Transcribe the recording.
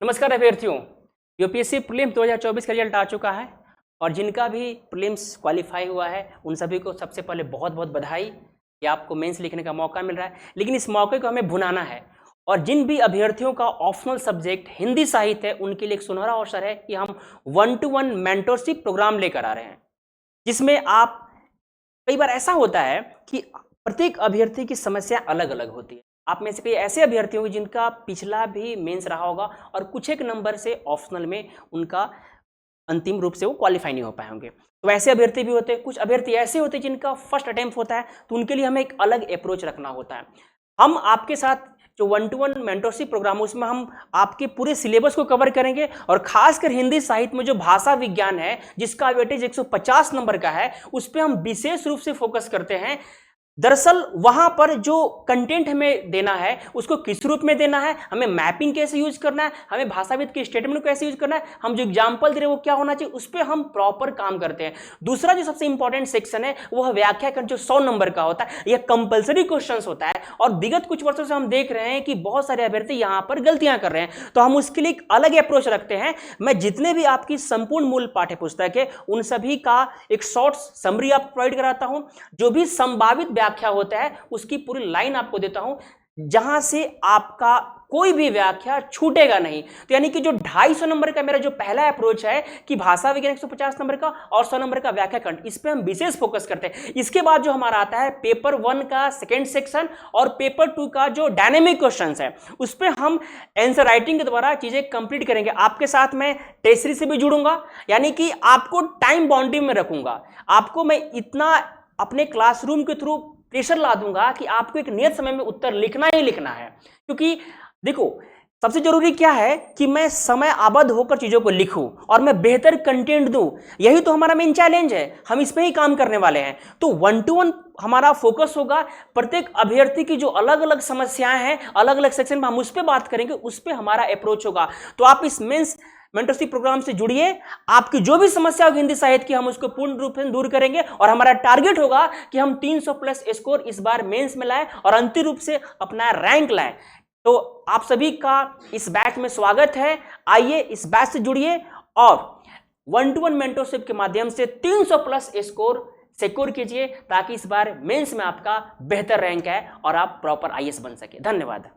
नमस्कार अभ्यर्थियों, UPSC prelims 2024 का रिजल्ट आ चुका है और जिनका भी प्रीलिम्स क्वालिफाई हुआ है उन सभी को सबसे पहले बहुत बहुत बधाई कि आपको मेंस लिखने का मौका मिल रहा है। लेकिन इस मौके को हमें भुनाना है और जिन भी अभ्यर्थियों का ऑप्शनल सब्जेक्ट हिंदी साहित्य है उनके लिए एक सुनहरा अवसर है कि हम 1-to-1 मेंटरशिप प्रोग्राम लेकर आ रहे हैं, जिसमें आप कई बार ऐसा होता है कि प्रत्येक अभ्यर्थी की समस्या अलग अलग होती है। आप में से कई ऐसे अभ्यर्थी होंगे जिनका पिछला भी मेंस रहा होगा और कुछ एक नंबर से ऑप्शनल में उनका अंतिम रूप से वो क्वालिफाई नहीं हो पाए होंगे। तो ऐसे अभ्यर्थी भी होते हैं, कुछ अभ्यर्थी ऐसे होते हैं जिनका फर्स्ट अटेम्प्ट होता है, तो उनके लिए हमें एक अलग अप्रोच रखना होता है। हम आपके साथ जो 1-to-1 मेंटरशिप प्रोग्राम है उसमें हम आपके पूरे सिलेबस को कवर करेंगे और खासकर हिंदी साहित्य में जो भाषा विज्ञान है जिसका वेटेज 150 नंबर का है उस पर हम विशेष रूप से फोकस करते हैं। दरअसल वहां पर जो कंटेंट हमें देना है उसको किस रूप में देना है, हमें मैपिंग कैसे यूज करना है, हमें भाषाविद के स्टेटमेंट को कैसे यूज करना है, हम जो एग्जांपल दे रहे हैं वो क्या होना चाहिए, उस पर हम प्रॉपर काम करते हैं। दूसरा जो सबसे इंपॉर्टेंट सेक्शन है वह व्याख्याकरण जो 100 नंबर का होता है, यह कंपलसरी क्वेश्चन होता है और विगत कुछ वर्षों से हम देख रहे हैं कि बहुत सारे अभ्यर्थी यहां पर गलतियां कर रहे हैं, तो हम उसके लिए एक अलग अप्रोच रखते हैं। मैं जितने भी आपकी संपूर्ण मूल पाठ्य पुस्तक है उन सभी का एक शॉर्ट समरी आप प्रोवाइड कराता हूं, जो भी संभावित व्याख्या होता है उसकी पूरी लाइन आपको देता हूं, जहां से आपका कोई भी व्याख्या छूटेगा नहीं। तो यानी कि जो 250 नंबर का मेरा जो पहला अप्रोच है कि भाषा विज्ञान 150 नंबर का और 100 नंबर का व्याख्याकरण, इस पे हम विशेष फोकस करते हैं। इसके बाद जो हमारा आता है पेपर 1 का सेकंड सेक्शन और पेपर 2 का जो डायनेमिक क्वेश्चंस है उस पे हम आंसर राइटिंग के द्वारा चीजें कंप्लीट करेंगे। आपके साथ मैं टेस्ट सीरीज से भी जुड़ूंगा, यानी कि आपको टाइम बाउंड्री में रखूंगा। आपको मैं इतना अपने क्लासरूम के थ्रू प्रेशर ला दूंगा कि आपको एक नियत समय में उत्तर लिखना ही लिखना है, क्योंकि देखो सबसे जरूरी क्या है कि मैं समय आबद्ध होकर चीजों को लिखूं और मैं बेहतर कंटेंट दूं। यही तो हमारा मेन चैलेंज है, हम इस पे ही काम करने वाले हैं। तो 1-to-1 हमारा फोकस होगा, प्रत्येक अभ्यर्थी की जो अलग अलग समस्याएं हैं अलग अलग सेक्शन में हम उस पर बात करेंगे, उस पर हमारा अप्रोच होगा। तो आप इस मेंस मेंटरशिप प्रोग्राम से जुड़िए, आपकी जो भी समस्या होगी हिंदी साहित्य की हम उसको पूर्ण रूप से दूर करेंगे और हमारा टारगेट होगा कि हम 300 प्लस स्कोर इस बार मेंस में लाएं और अंतिम रूप से अपना रैंक लाएं। तो आप सभी का इस बैच में स्वागत है। आइए इस बैच से जुड़िए और 1-to-1 मेंटरशिप के माध्यम से 300 प्लस स्कोर सिक्योर कीजिए, ताकि इस बार मेंस में आपका बेहतर रैंक है और आप प्रॉपर आईएएस बन सके। धन्यवाद।